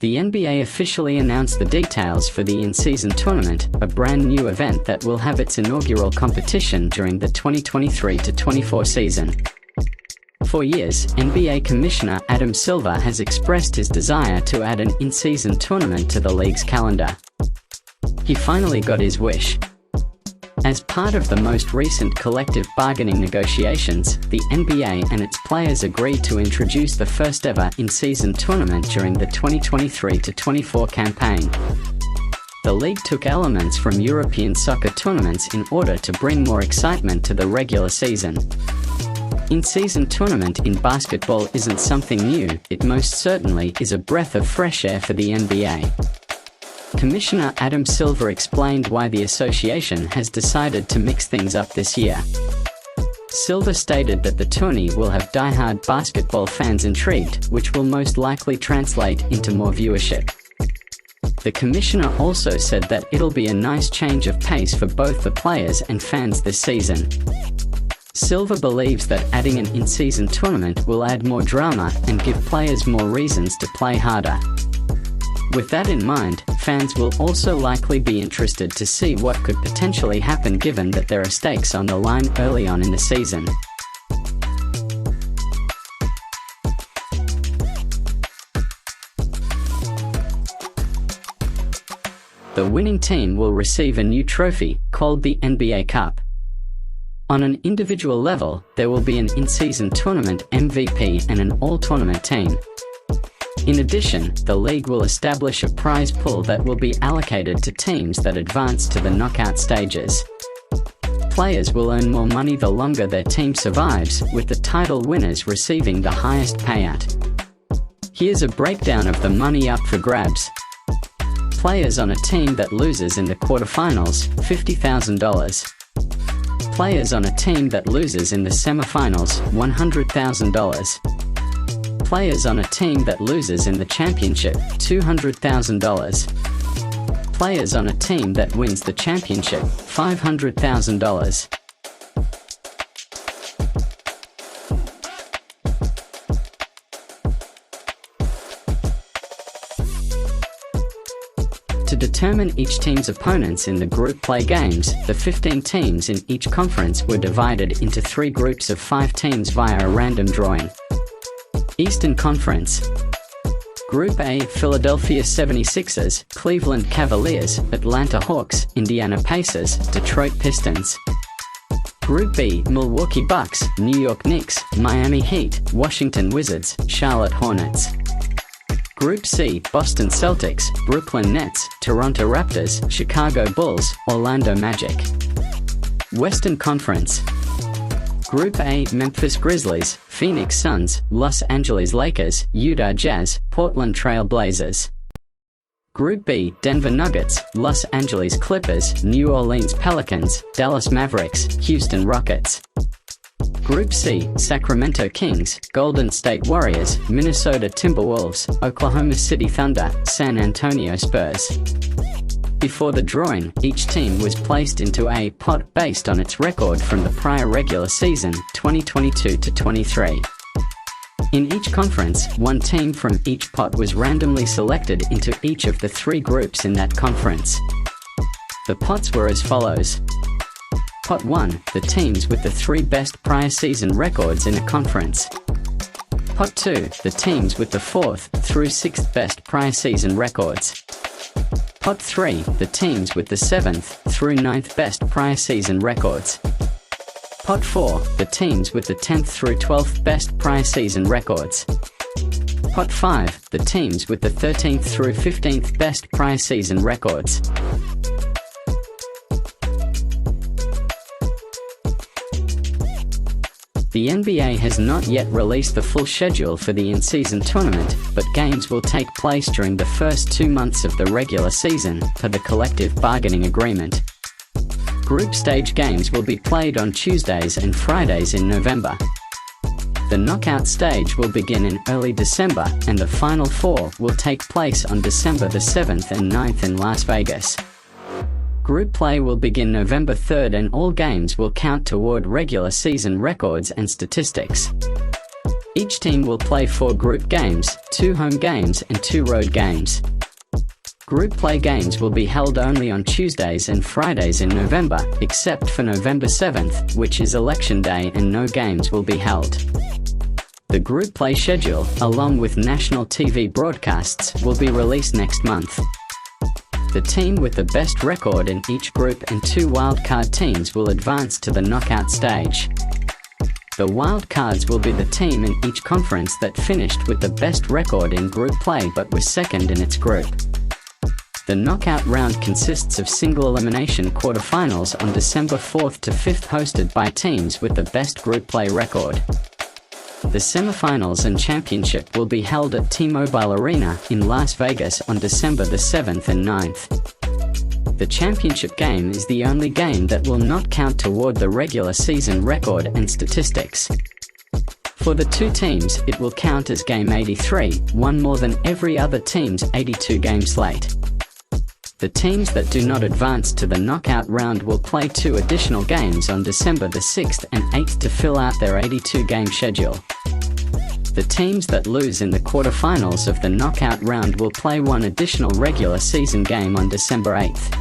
The NBA officially announced the details for the in-season tournament, a brand new event that will have its inaugural competition during the 2023-24 season. For years, NBA Commissioner Adam Silver has expressed his desire to add an in-season tournament to the league's calendar. He finally got his wish. As part of the most recent collective bargaining negotiations, the NBA and its players agreed to introduce the first-ever in-season tournament during the 2023-24 campaign. The league took elements from European soccer tournaments in order to bring more excitement to the regular season. In-season tournament in basketball isn't something new, it most certainly is a breath of fresh air for the NBA. Commissioner Adam Silver explained why the association has decided to mix things up this year. Silver stated that the tourney will have die-hard basketball fans intrigued, which will most likely translate into more viewership. The commissioner also said that it'll be a nice change of pace for both the players and fans this season. Silver believes that adding an in-season tournament will add more drama and give players more reasons to play harder. With that in mind, fans will also likely be interested to see what could potentially happen given that there are stakes on the line early on in the season. The winning team will receive a new trophy, called the NBA Cup. On an individual level, there will be an in-season tournament MVP and an all-tournament team. In addition, the league will establish a prize pool that will be allocated to teams that advance to the knockout stages. Players will earn more money the longer their team survives, with the title winners receiving the highest payout. Here's a breakdown of the money up for grabs. Players on a team that loses in the quarterfinals, $50,000. Players on a team that loses in the semifinals, $100,000. Players on a team that loses in the championship, $200,000. Players on a team that wins the championship, $500,000. To determine each team's opponents in the group play games, the 15 teams in each conference were divided into 3 groups of 5 teams via a random drawing. Eastern Conference. Group A: Philadelphia 76ers, Cleveland Cavaliers, Atlanta Hawks, Indiana Pacers, Detroit Pistons. Group B: Milwaukee Bucks, New York Knicks, Miami Heat, Washington Wizards, Charlotte Hornets. Group C: Boston Celtics, Brooklyn Nets, Toronto Raptors, Chicago Bulls, Orlando Magic. Western Conference. Group A: Memphis Grizzlies, Phoenix Suns, Los Angeles Lakers, Utah Jazz, Portland Trail Blazers. Group B: Denver Nuggets, Los Angeles Clippers, New Orleans Pelicans, Dallas Mavericks, Houston Rockets. Group C: Sacramento Kings, Golden State Warriors, Minnesota Timberwolves, Oklahoma City Thunder, San Antonio Spurs. Before the drawing, each team was placed into a pot based on its record from the prior regular season, 2022-23. In each conference, one team from each pot was randomly selected into each of the 3 groups in that conference. The pots were as follows. Pot 1, the teams with the 3 best prior season records in a conference. Pot 2, the teams with the 4th through 6th best prior season records. Pot 3, the teams with the 7th through 9th best prior season records. Pot 4, the teams with the 10th through 12th best prior season records. Pot 5, the teams with the 13th through 15th best prior season records. The NBA has not yet released the full schedule for the in-season tournament, but games will take place during the first 2 months of the regular season, per the collective bargaining agreement. Group stage games will be played on Tuesdays and Fridays in November. The knockout stage will begin in early December, and the Final Four will take place on December the 7th and 9th in Las Vegas. Group play will begin November 3rd and all games will count toward regular season records and statistics. Each team will play 4 group games, 2 home games and 2 road games. Group play games will be held only on Tuesdays and Fridays in November, except for November 7th, which is Election Day, and no games will be held. The group play schedule, along with national TV broadcasts, will be released next month. The team with the best record in each group and 2 wildcard teams will advance to the knockout stage. The wildcards will be the team in each conference that finished with the best record in group play but was second in its group. The knockout round consists of single elimination quarterfinals on December 4th to 5th hosted by teams with the best group play record. The semifinals and championship will be held at T-Mobile Arena in Las Vegas on December the 7th and 9th. The championship game is the only game that will not count toward the regular season record and statistics. For the 2 teams, it will count as game 83, one more than every other team's 82-game slate. The teams that do not advance to the knockout round will play 2 additional games on December the 6th and 8th to fill out their 82-game schedule. The teams that lose in the quarterfinals of the knockout round will play 1 additional regular season game on December 8th.